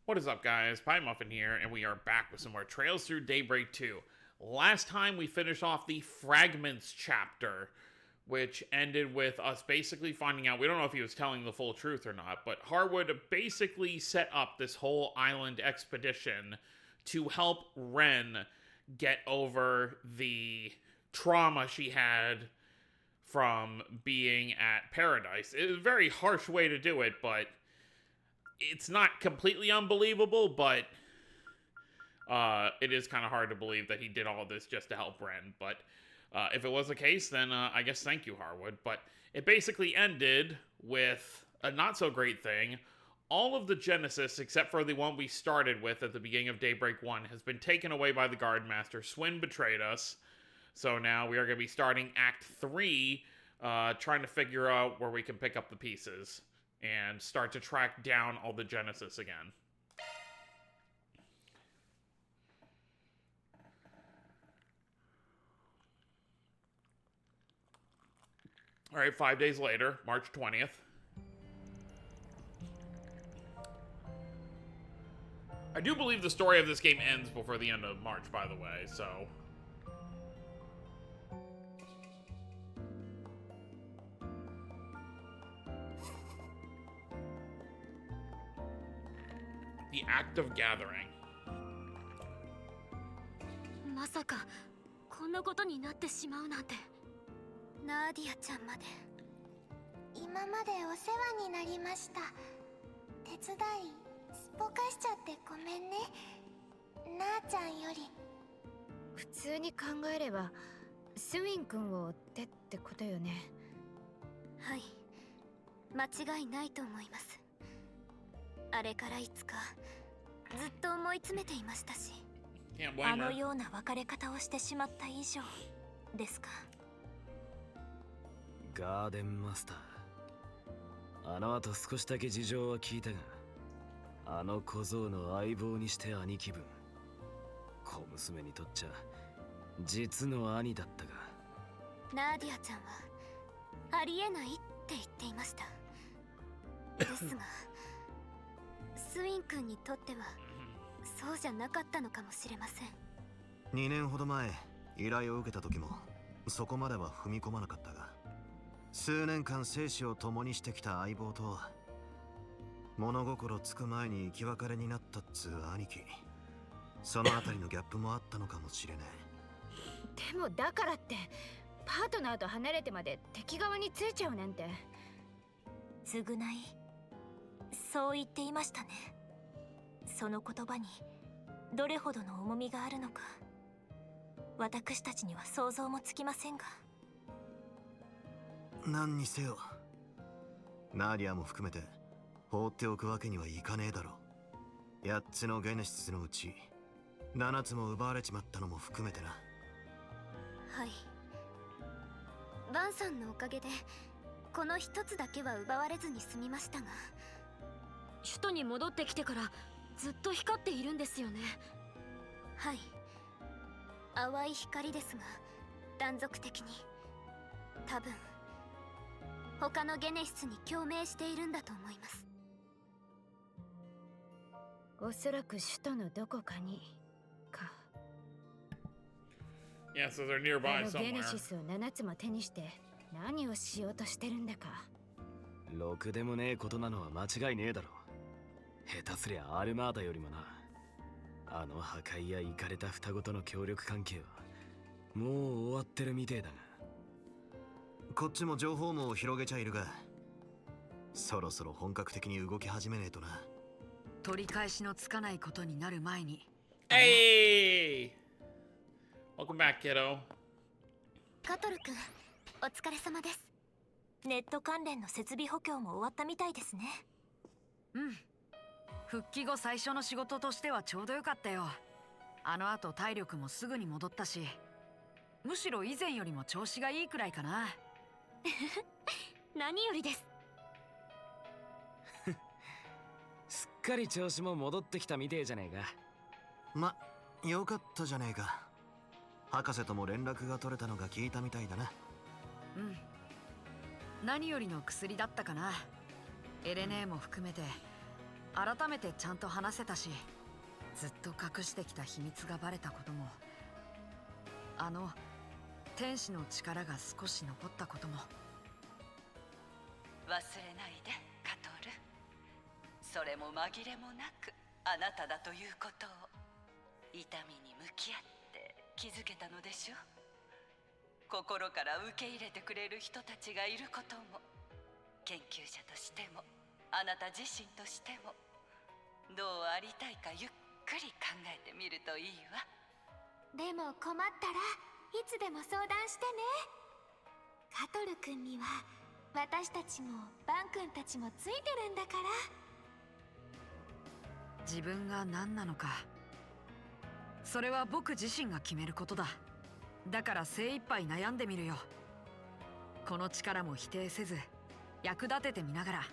What is up, guys? Pie Muffin here, and we are back with some more Trails Through Daybreak 2. Last time we finished off the Fragments chapter, which ended with us basically finding out, we don't know if he was telling the full truth or not, but Harwood basically set up this whole island expedition to help Ren get over the trauma she had from being at Paradise. It was a very harsh way to do it, but it's not completely unbelievable, but it is kind of hard to believe that he did all of this just to help Ren. But if it was the case, then I guess thank you, Harwood. But it basically ended with a not-so-great thing. All of the Genesis, except for the one we started with at the beginning of Daybreak 1, has been taken away by the Guardmaster. Swin betrayed us. So now we are going to be starting Act 3, trying to figure out where we can pick up the pieces and start to track down all the Genesis again. Alright, 5 days later, March 20th. I do believe the story of this game ends before the end of March, by the way, so... The Act of Gathering. まさかこんなことになってしまうなんて。ナーディアちゃんまで。今までお世話になりました。手伝いすっぽかしちゃってごめんね。なあちゃんより。普通に考えればスウィン君を追ってってことよね。はい、間違いないと思います。あれからいつかずっと思い詰めていましたし、あのような別れ方をしてしまった以上ですか。ガーデンマスター、あの後少しだけ事情は聞いたが、あの小僧の相棒にして兄貴分、小娘にとっちゃ実の兄だったが。ナーディアちゃんはありえないって言っていました。ですがスウィン君にとってはそうじゃなかったのかもしれません。2年ほど前依頼を受けた時もそこまでは踏み込まなかったが、数年間生死を共にしてきた相棒と物心つく前に生き別れになったっつう兄貴、そのあたりのギャップもあったのかもしれない。でもだからってパートナーと離れてまで敵側についちゃうなんて。償い、そう言っていましたね。その言葉にどれほどの重みがあるのか、私たちには想像もつきませんが。何にせよナーディアも含めて放っておくわけにはいかねえだろう。8つのゲネシスのうち7つも奪われちまったのも含めてな。はい、バンさんのおかげでこの一つだけは奪われずに済みましたが、首都に戻ってきてからずっと光っているんですよね。はい、淡い光ですが断続的に、多分他のゲネシスに共鳴しているんだと思います。おそらく首都のどこかにか。Yeah, so they're nearby あのゲネ somewhere. シスを7つも手にして何をしようとしてるんだか。ろくでもねえことなのは間違いねえだろ。下手すりゃアルマーダよりもな。あの破壊やイカれた双子との協力関係はもう終わってるみてえだが。こっちも情報網を広げちゃいるが、そろそろ本格的に動き始めねえとな。取り返しのつかないことになる前に。Hey! Welcome back, kiddo. カトル君、お疲れ様です。ネット関連の設備補強も終わったみたいですね。うん。復帰後最初の仕事としてはちょうどよかったよ。あの後体力もすぐに戻ったし、むしろ以前よりも調子がいいくらいかな。何よりです。すっかり調子も戻ってきたみてえじゃねえか。ま、よかったじゃねえか。博士とも連絡が取れたのが聞いたみたいだな。うん。何よりの薬だったかな。エレネーも含めて改めてちゃんと話せたし、ずっと隠してきた秘密がバレたことも、天使の力が少し残ったことも。忘れないでカトル。それも紛れもなくあなただということを。痛みに向き合って気づけたのでしょう。心から受け入れてくれる人たちがいることも、研究者としてもあなた自身としても、どうありたいかゆっくり考えてみるといいわ。でも困ったらいつでも相談してね。カトル君には私たちもバン君たちもついてるんだから。自分が何なのか、それは僕自身が決めることだ。だから精一杯悩んでみるよ。この力も否定せず役立ててみながら、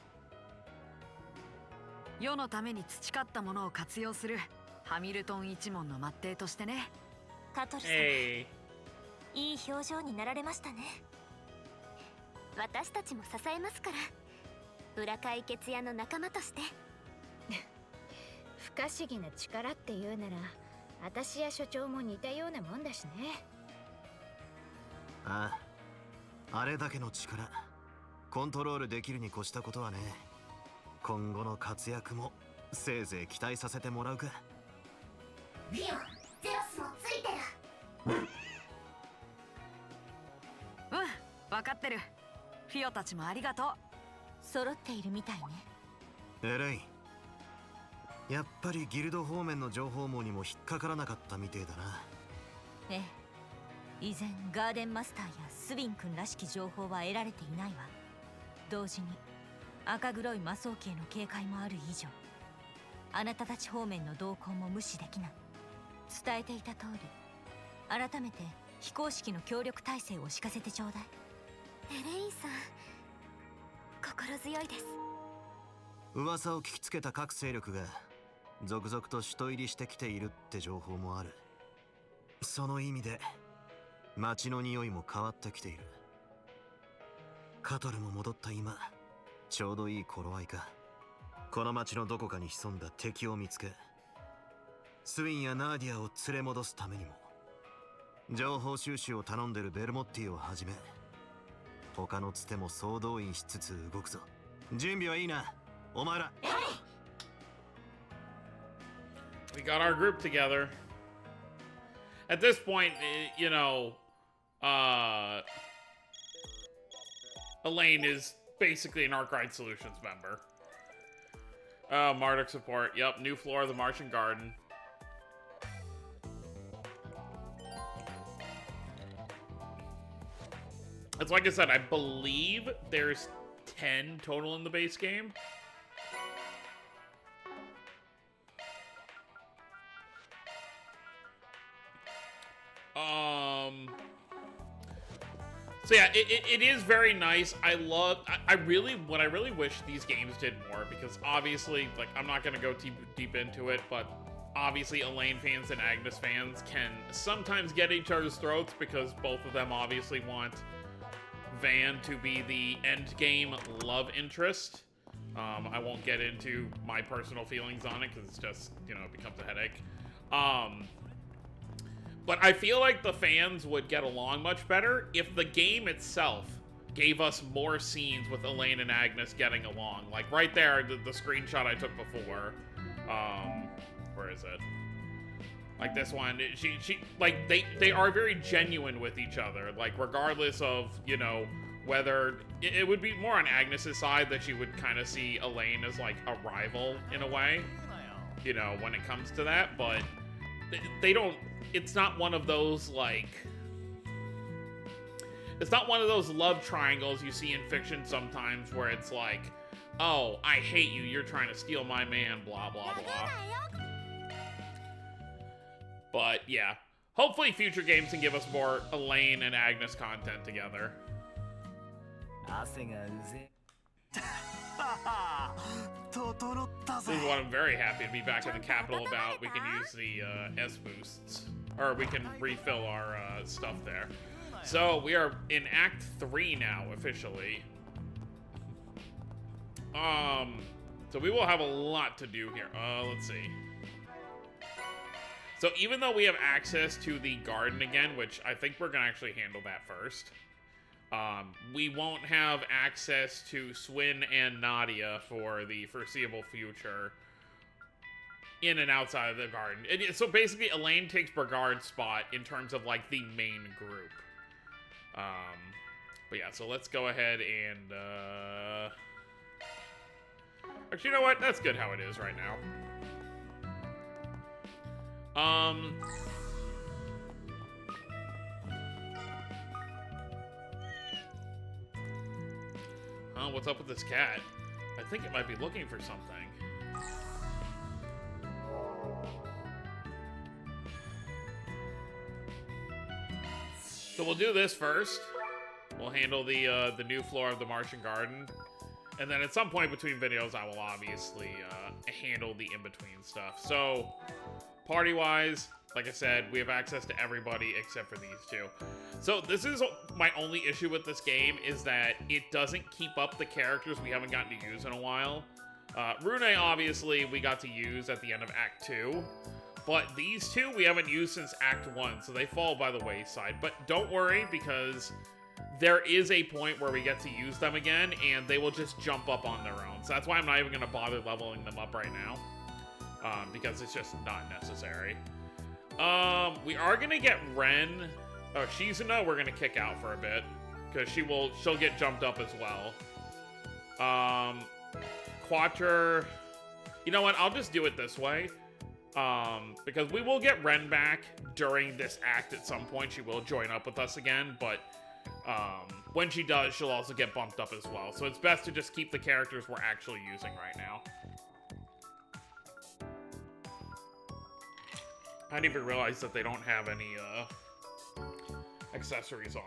世のために培ったものを活用するハミルトン一門の末裔としてね。カトル様、Hey. いい表情になられましたね。私たちも支えますから、裏解決屋の仲間として。不可思議な力っていうなら、私や所長も似たようなもんだしね。ああ、あれだけの力コントロールできるに越したことはね。今後の活躍もせいぜい期待させてもらうか。フィオ、ゼロスもついてる。うん、分かってる。フィオたちもありがとう。揃っているみたいね。えらい。やっぱりギルド方面の情報網にも引っかからなかったみてえだな。ええ、依然ガーデンマスターやスウィン君らしき情報は得られていないわ。同時に赤黒い魔装機への警戒もある以上、あなたたち方面の動向も無視できない。伝えていた通り、改めて非公式の協力体制を敷かせてちょうだい。エレインさん、心強いです。噂を聞きつけた各勢力が続々と首都入りしてきているって情報もある。その意味で街の匂いも変わってきている。カトルも戻った今、ちょうどいい頃合いか。この街のどこかに潜んだ敵を見つけ、スウィンやナーディアを連れ戻すためにも、情報収集を頼んでるベルモッティをはじめ、他のつても総動員しつつ動くぞ。準備はいいな、お前ら。We got our group together. At this point, you know, Elaine is basically an Arkwright Solutions member. Marduk support. Yep, new floor of the Martian Garden. It's like I said, I believe there's 10 total in the base game. So yeah, it is very nice. I really, what I really wish these games did more, because obviously, like, I'm not gonna go deep into it, but obviously Elaine fans and Agnes fans can sometimes get each other's throats, because both of them obviously want Van to be the end game love interest. I won't get into my personal feelings on it, because it's just, you know, it becomes a headache. But I feel like the fans would get along much better if the game itself gave us more scenes with Elaine and Agnes getting along. Like, right there, the screenshot I took before. Where is it? Like this one, like, they are very genuine with each other. Like, regardless of, you know, whether... It would be more on Agnes's side that she would kind of see Elaine as, like, a rival, in a way. You know, when it comes to that, but... They don't... It's not one of those, like... It's not one of those love triangles you see in fiction sometimes where it's like, oh, I hate you, you're trying to steal my man, blah, blah, blah. But, yeah. Hopefully future games can give us more Elaine and Agnes content together. This is what I'm very happy to be back in the capital about. We can use the S boosts. Or we can refill our stuff there. So, we are in Act 3 now, officially. So we will have a lot to do here. Let's see. So even though we have access to the garden again, which I think we're going to actually handle that first, we won't have access to Swin and Nadia for the foreseeable future in and outside of the garden. So basically, Elaine takes Brigard's spot in terms of, like, the main group. But yeah, so let's go ahead and, actually, you know what? That's good how it is right now. Oh, what's up with this cat? I think it might be looking for something. So we'll do this first. We'll handle the new floor of the Martian Garden. And then at some point between videos, I will obviously handle the in-between stuff. So, party-wise, like I said, we have access to everybody except for these two. So this is my only issue with this game, is that it doesn't keep up the characters we haven't gotten to use in a while. Rune, obviously, we got to use at the end of Act 2. But these two we haven't used since Act 1, so they fall by the wayside. But don't worry, because there is a point where we get to use them again, and they will just jump up on their own. So that's why I'm not even going to bother leveling them up right now. Because it's just not necessary. We are going to get Ren. Oh, Shizuna we're going to kick out for a bit. Because she'll get jumped up as well. Quattro. You know what? I'll just do it this way. Because we will get Ren back during this act at some point. She will join up with us again, but when she does, she'll also get bumped up as well. So it's best to just keep the characters we're actually using right now. I didn't even realize that they don't have any accessories on.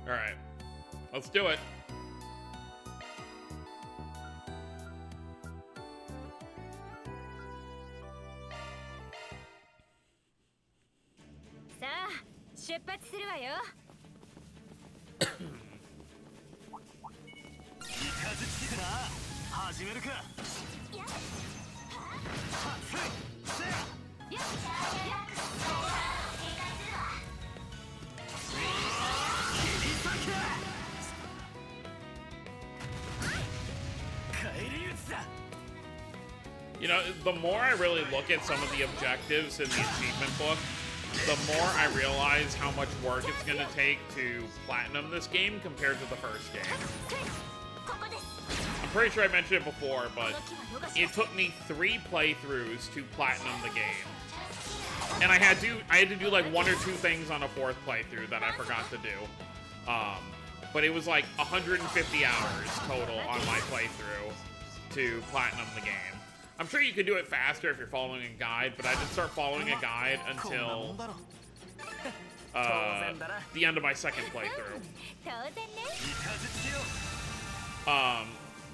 All right, let's do it. You know, the more I really look at some of the objectives in the achievement book, the more I realize how much work it's going to take to platinum this game compared to the first game. I'm pretty sure I mentioned it before, but it took me 3 playthroughs to platinum the game. And I had to do like 1 or 2 things on a 4th playthrough that I forgot to do. But it was like 150 hours total on my playthrough to platinum the game. I'm sure you could do it faster if you're following a guide, but I didn't start following a guide until the end of my 2nd playthrough.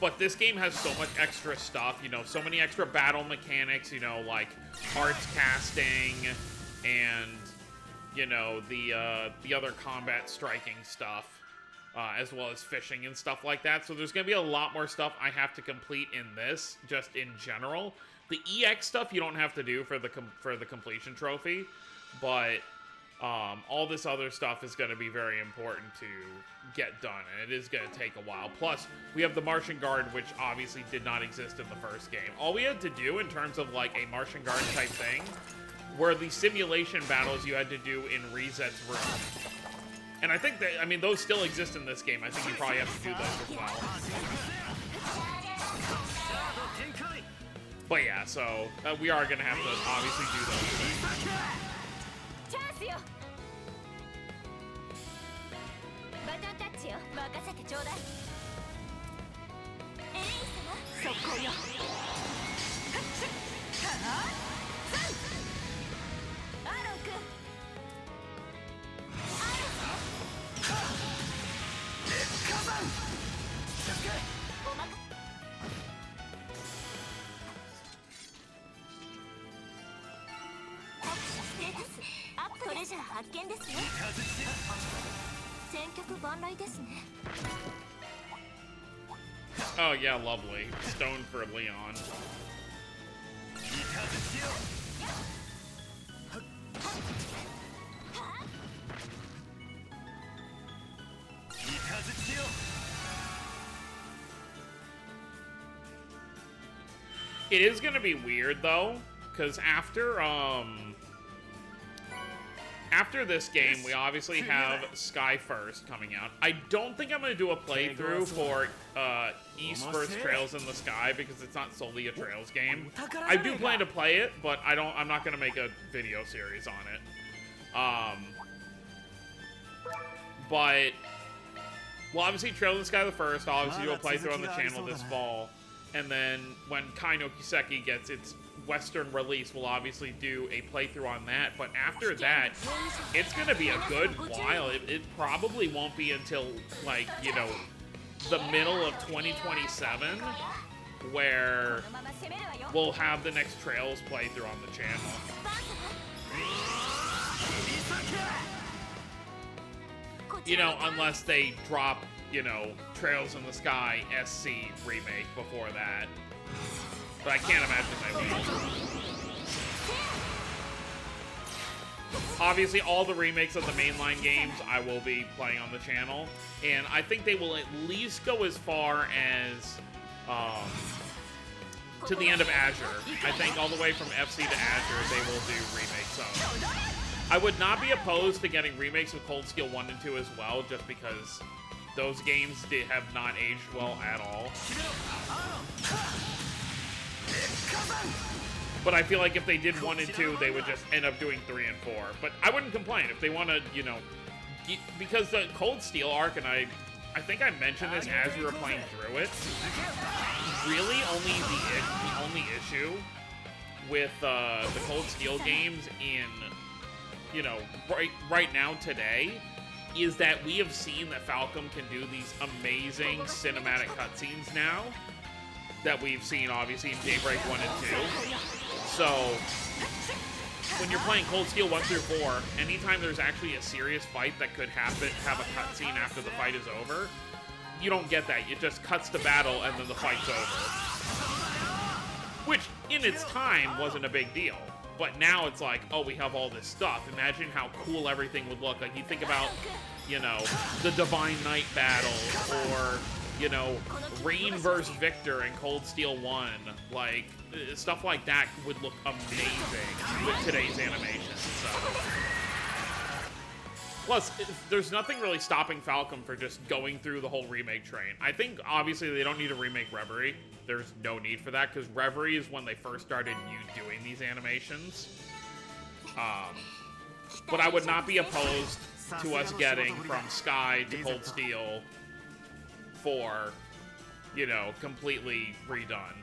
But this game has so much extra stuff, you know, so many extra battle mechanics, you know, like arts casting and, you know, the other combat striking stuff. As well as fishing and stuff like that. So there's going to be a lot more stuff I have to complete in this, just in general. The EX stuff you don't have to do for the completion trophy, but all this other stuff is going to be very important to get done, and it is going to take a while. Plus, we have the Martian Guard, which obviously did not exist in the first game. All we had to do in terms of like a Martian Guard type thing were the simulation battles you had to do in Reset's room. And I think that, I mean, those still exist in this game. I think you probably have to do those as well. But yeah, so we are going to have to obviously do those トレジャー発見ですね。戦局万来ですね。 Oh yeah, lovely. Stone for Leon. It is gonna be weird though, because after this game, we obviously have Sky First coming out. I don't think I'm going to do a playthrough for East vs. Trails in the Sky because it's not solely a Trails game. I do plan to play it, but I'm not going to make a video series on it. But we'll obviously Trails in the Sky the first. I'll obviously do a playthrough on the channel this fall. And then when Kai no Kiseki gets its Western release, we'll obviously do a playthrough on that. But after that, it's going to be a good while. It probably won't be until, like, you know, the middle of 2027 where we'll have the next Trails playthrough on the channel. You know, unless they drop, you know, Trails in the Sky SC remake before that. But I can't imagine they will. Obviously, all the remakes of the mainline games I will be playing on the channel. And I think they will at least go as far as to the end of Azure. I think all the way from FC to Azure, they will do remakes of. I would not be opposed to getting remakes of Cold Steel 1 and 2 as well, just because those games have not aged well at all. But I feel like if they did 1 and 2, they would just end up doing 3 and 4. But I wouldn't complain if they want to, you know, because the Cold Steel arc, and I think I mentioned this as we were playing through it, really the only issue with the Cold Steel games in, you know, right now today is that we have seen that Falcom can do these amazing cinematic cutscenes now that we've seen, obviously, in Daybreak 1 and 2. So, when you're playing Cold Steel 1 through 4, anytime there's actually a serious fight that could have a cutscene after the fight is over, you don't get that. It just cuts to battle and then the fight's over. Which, in its time, wasn't a big deal. But now it's like, oh, we have all this stuff. Imagine how cool everything would look. Like, you think about, you know, the Divine Knight battle, or, you know, Rain vs. Victor in Cold Steel 1. Like, stuff like that would look amazing with today's animation. So. Plus, there's nothing really stopping Falcom for just going through the whole remake train. I think, obviously, they don't need to remake Reverie. There's no need for that, because Reverie is when they first started doing these animations. But I would not be opposed to us getting from Sky to Cold Steel 4, you know, completely redone.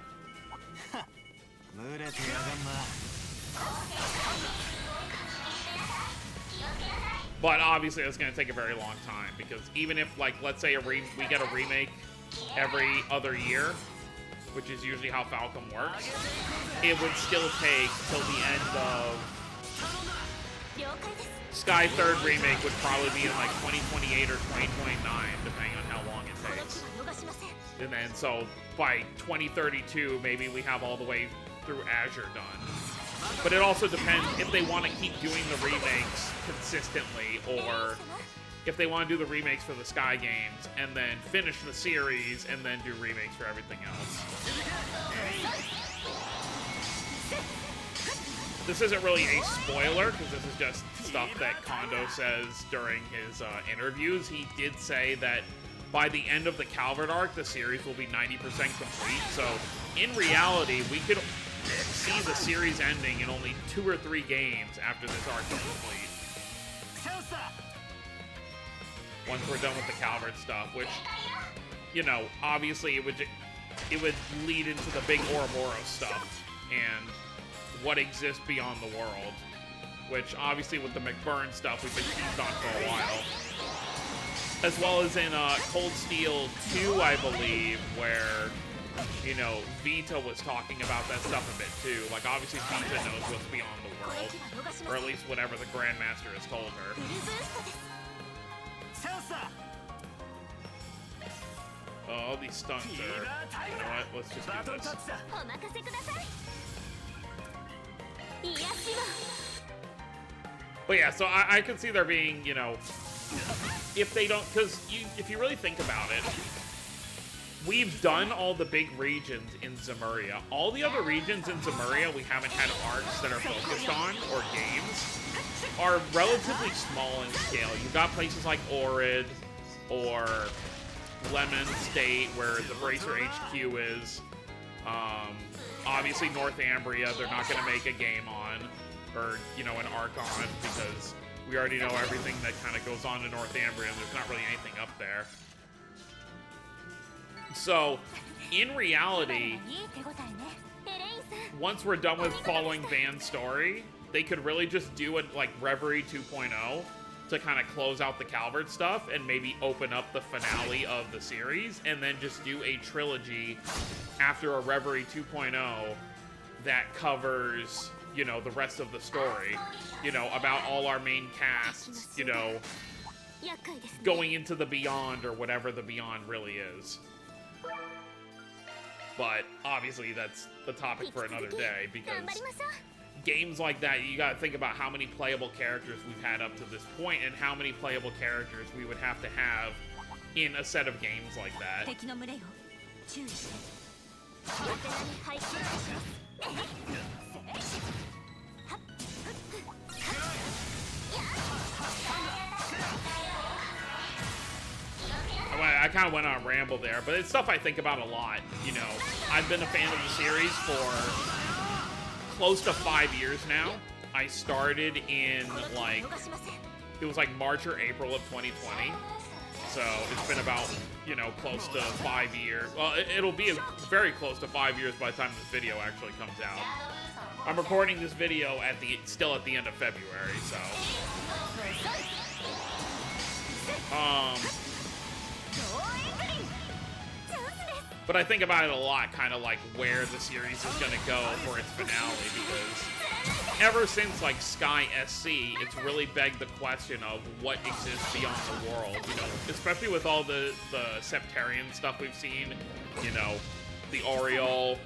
But obviously, it's going to take a very long time, because even if, like, let's say we get a remake every other year, which is usually how Falcom works, it would still take till the end of Sky 3rd remake would probably be in like 2028 or 2029, depending on how long it takes. And then so by 2032, maybe we have all the way through Azure done. But it also depends if they want to keep doing the remakes consistently, or if they want to do the remakes for the Sky games and then finish the series and then do remakes for everything else. This isn't really a spoiler, because this is just stuff that Kondo says during his interviews. He did say that by the end of the Calvert arc, the series will be 90% complete. So, in reality, we could see the series ending in only 2 or 3 games after this arc is complete. Once we're done with the Calvert stuff, which, you know, obviously it would lead into the big Ouroboros stuff and what exists beyond the world, which obviously with the McBurn stuff we've been teased on for a while, as well as in Cold Steel 2, I believe, where you know, Vita was talking about that stuff a bit too. Like, obviously Vita knows what's beyond the world, or at least whatever the Grandmaster has told her. Oh, these stunts are... You know what? Let's just do this. But yeah, so I can see there being, you know... If they don't... Because if you really think about it, we've done all the big regions in Zemuria. All the other regions in Zemuria we haven't had arcs that are focused on, or games, are relatively small in scale. You've got places like Orid, or Lemon State, where the Bracer HQ is. Obviously Northumbria, they're not going to make a game on, or, you know, an arc on, because we already know everything that kind of goes on in Northumbria, and there's not really anything up there. So, in reality, once we're done with following Van's story, they could really just do it like Reverie 2.0 to kind of close out the Calvert stuff and maybe open up the finale of the series, and then just do a trilogy after a Reverie 2.0 that covers, you know, the rest of the story, you know, about all our main casts, you know, going into the Beyond, or whatever the Beyond really is. But obviously that's the topic for another day, because games like that, you gotta think about how many playable characters we've had up to this point, and how many playable characters we would have to have in a set of games like that. I kind of went on a ramble there, but it's stuff I think about a lot. You know, I've been a fan of the series for close to 5 years now. I started in, like, it was like March or April of 2020. So it's been about, you know, close to 5 years. Well, it'll be very close to 5 years by the time this video actually comes out. I'm recording this video still at the end of February, so. But I think about it a lot, kind of like where the series is going to go for its finale, because ever since, like, Sky SC, it's really begged the question of what exists beyond the world, you know, especially with all the Septarian stuff we've seen, you know, the Oriole,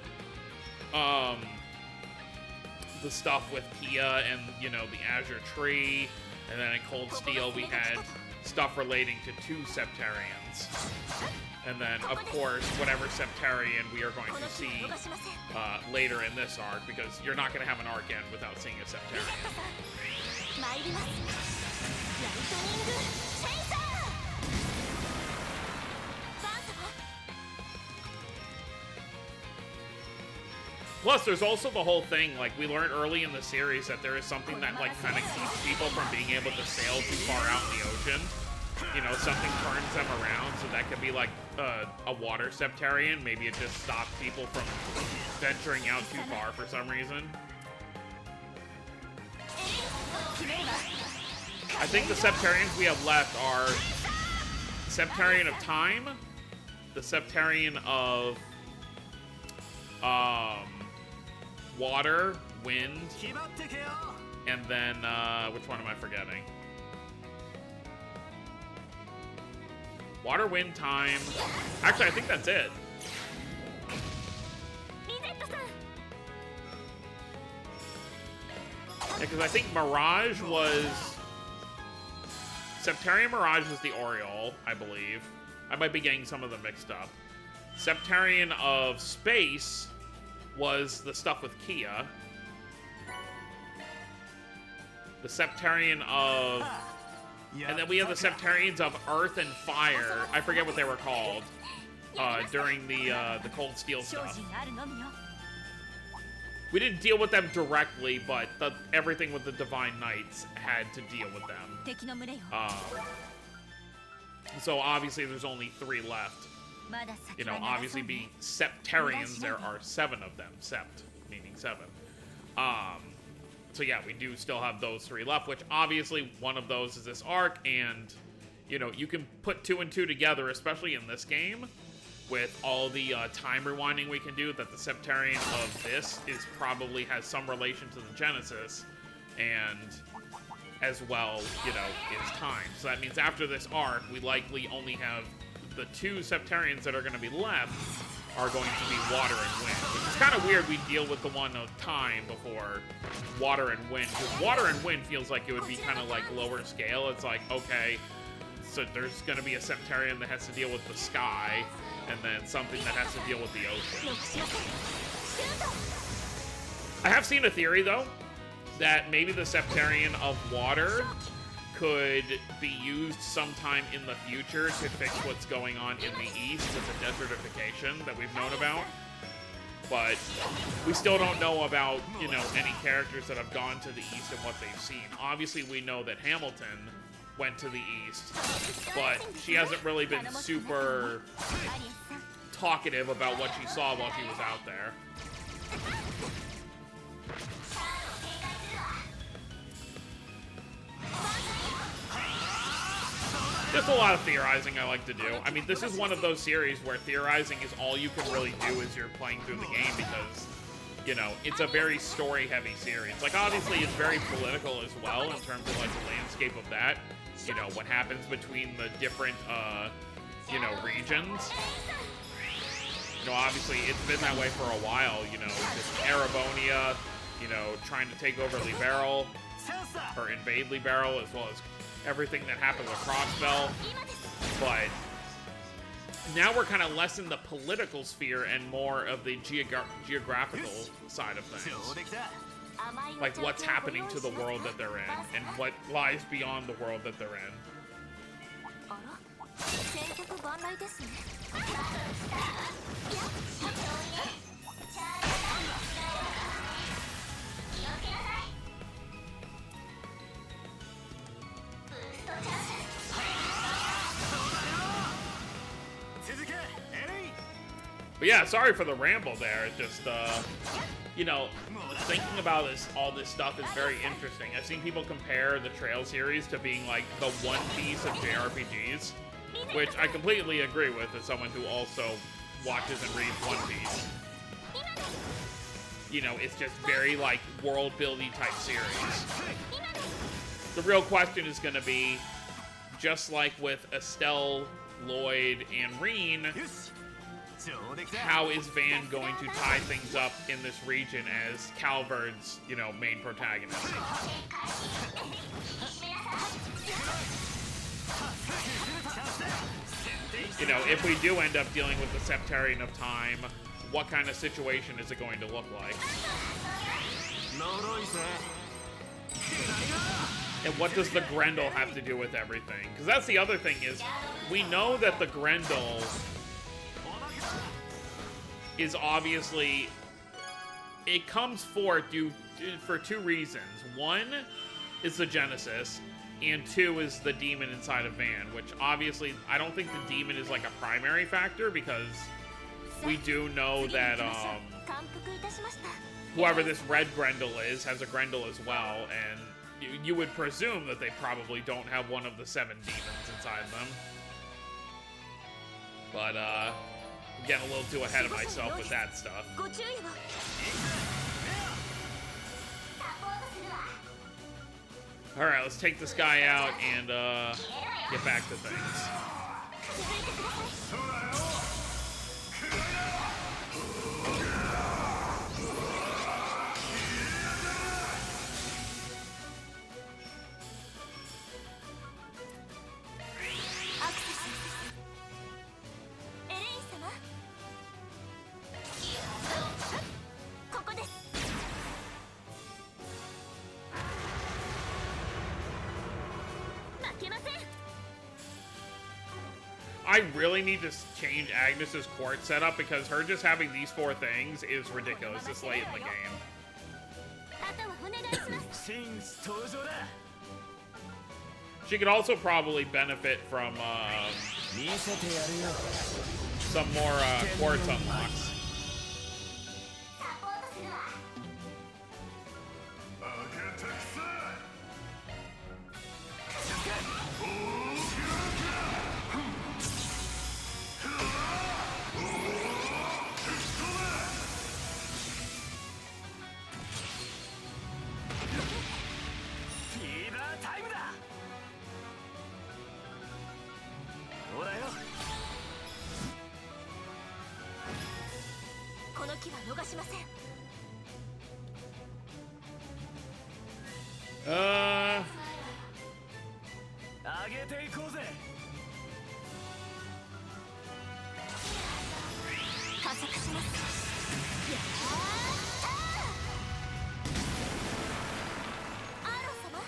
the stuff with Kia and, you know, the Azure Tree, and then in Cold Steel we had stuff relating to 2 Septarians. And then, of course, whatever Septarian we are going to see later in this arc, because you're not going to have an arc end without seeing a Septarian. Plus, there's also the whole thing, like, we learned early in the series that there is something that, like, kind of keeps people from being able to sail too far out in the ocean. You know, something turns them around, so that could be like a water Septarian. Maybe it just stops people from venturing out too far for some reason. I think the Septarians we have left are Septarian of Time, the Septarian of Water, Wind, and then which one am I forgetting? Water, Wind, Time. Actually, I think that's it. Yeah, because I think Mirage was... Septarian Mirage was the Oriole, I believe. I might be getting some of them mixed up. Septarian of Space was the stuff with Kia. The Septarian of... And then we have the Septarians of Earth and Fire. I forget what they were called during the Cold Steel stuff. We didn't deal with them directly, but everything with the Divine Knights had to deal with them. So obviously there's only 3 left. You know, obviously being Septarians, there are 7 of them. Sept, meaning 7. So yeah, we do still have those 3 left, which obviously one of those is this arc, and, you know, you can put 2 and 2 together, especially in this game, with all the time rewinding we can do, that the Septarian of this is probably has some relation to the Genesis, and as well, you know, is time. So that means after this arc, we likely only have the two Septarians that are going to be left are going to be water and wind, which is kind of weird we deal with the one of time before water and wind, because water and wind feels like it would be kind of like lower scale. It's like, okay, so there's going to be a Septarian that has to deal with the sky, and then something that has to deal with the ocean. I have seen a theory, though, that maybe the Septarian of water could be used sometime in the future to fix what's going on in the east with the desertification that we've known about. But we still don't know about, you know, any characters that have gone to the east and what they've seen. Obviously, we know that Hamilton went to the east, but she hasn't really been super talkative about what she saw while she was out there. Just a lot of theorizing I like to do. I mean, this is one of those series where theorizing is all you can really do as you're playing through the game, because, you know, it's a very story-heavy series. Like, obviously, it's very political as well in terms of, like, the landscape of that. You know, what happens between the different, you know, regions. You know, obviously, it's been that way for a while, you know, just Erebonia, you know, trying to take over Liberal, or invade Liberal, as well as everything that happened with Crossbell. But now we're kind of less in the political sphere and more of the geographical side of things. Like what's happening to the world that they're in, and what lies beyond the world that they're in. But yeah, sorry for the ramble there. It just, you know, thinking about all this stuff is very interesting. I've seen people compare the Trail series to being like the One Piece of JRPGs, which I completely agree with as someone who also watches and reads One Piece. You know, it's just very like world-building type series. The real question is going to be, just like with Estelle, Lloyd, and Reen, how is Van going to tie things up in this region as Calvard's, you know, main protagonist? You know, if we do end up dealing with the Septarian of Time, what kind of situation is it going to look like? And what does the Grendel have to do with everything? Because that's the other thing is, we know that the Grendel is obviously, it comes forth for two reasons. One is the Genesis, and two is the demon inside of Van, which obviously, I don't think the demon is like a primary factor, because we do know that whoever this red Grendel is has a Grendel as well, and you would presume that they probably don't have one of the 7 demons inside them. But, I'm getting a little too ahead of myself with that stuff. Alright, let's take this guy out and, get back to things. I really need to change Agnes's court setup, because her just having these 4 things is ridiculous this late in the game. She could also probably benefit from some more quartz unlocks. の機は逃しません。上げていこうぜ。加速します。やーアーロン様。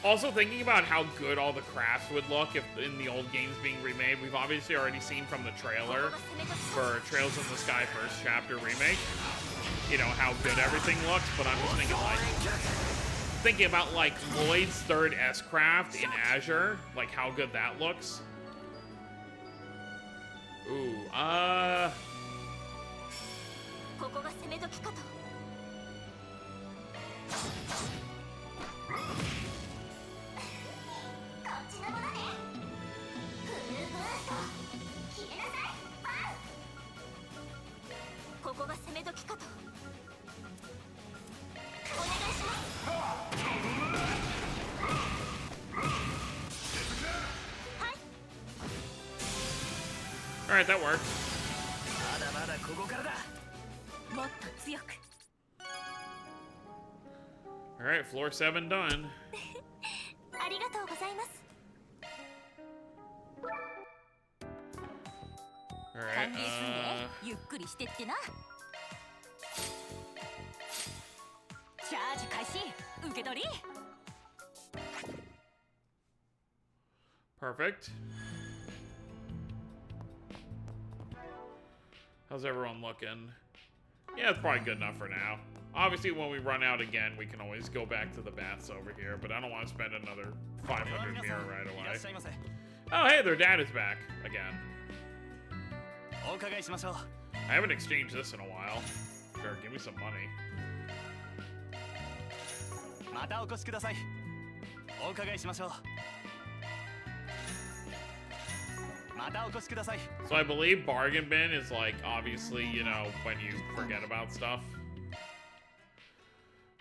Also, thinking about how good all the crafts would look if in the old games being remade, we've obviously already seen from the trailer for Trails in the Sky First Chapter Remake, you know, how good everything looks, but I'm just thinking about, like, Lloyd's third S-Craft in Azure, like, how good that looks. Ooh, ここが攻め時かと。こっちのものね。フルブースト決めなさい。バン。ここが攻め時かと。お願いします。はい。 alright, that worked. まだまだここからだ。もっと強く。 Alright, floor 7 done. ありがとうございます。 Alright, 歓迎すんでゆっくりしてってな。チャージ開始。受け取り。 perfect. How's everyone looking? Yeah, it's probably good enough for now. Obviously, when we run out again, we can always go back to the baths over here, but I don't want to spend another 500 mirror right away. Oh, hey, their dad is back again. I haven't exchanged this in a while. Sure, give me some money. So I believe bargain bin is like, obviously, you know, when you forget about stuff.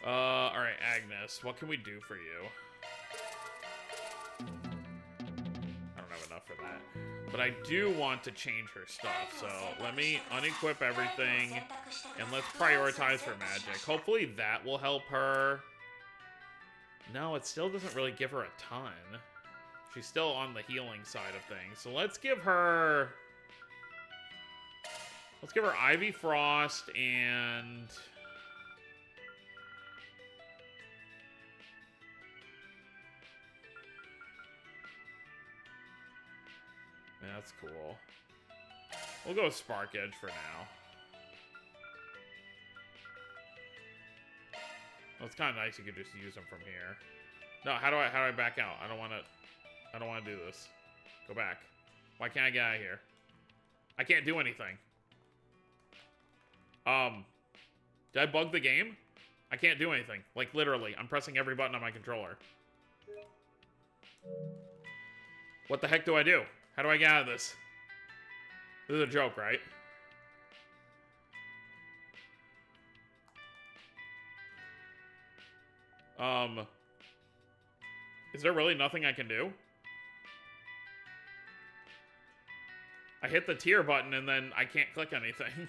Alright, Agnes, what can we do for you? I don't have enough for that. But I do want to change her stuff, so let me unequip everything, and let's prioritize for magic. Hopefully that will help her. No, it still doesn't really give her a ton. She's still on the healing side of things. So let's give her... Let's give her Ivy Frost and... Yeah, that's cool. We'll go Spark Edge for now. Well, it's kind of nice you could just use them from here. No, how do I back out? I don't want to do this. Go back. Why can't I get out of here? I can't do anything. Did I bug the game? I can't do anything. Like, literally, I'm pressing every button on my controller. What the heck do I do? How do I get out of this? This is a joke, right? Is there really nothing I can do? I hit the tier button and then I can't click anything.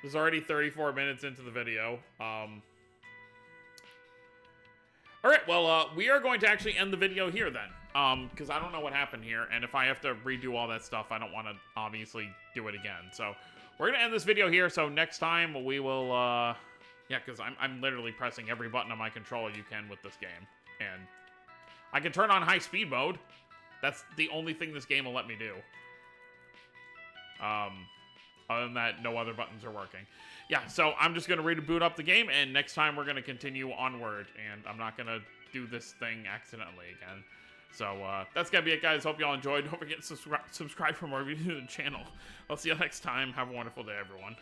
This is already 34 minutes into the video. Alright, well, we are going to actually end the video here then. Because I don't know what happened here, and if I have to redo all that stuff, I don't want to, obviously, do it again. So, we're going to end this video here, so next time we will, yeah, because I'm literally pressing every button on my controller you can with this game. And I can turn on high speed mode. That's the only thing this game will let me do. Other than that, no other buttons are working. Yeah, so I'm just going to reboot up the game, and next time we're going to continue onward, and I'm not going to do this thing accidentally again. So, that's going to be it, guys. Hope you all enjoyed. Don't forget to subscribe for more videos to the channel. I'll see you next time. Have a wonderful day, everyone.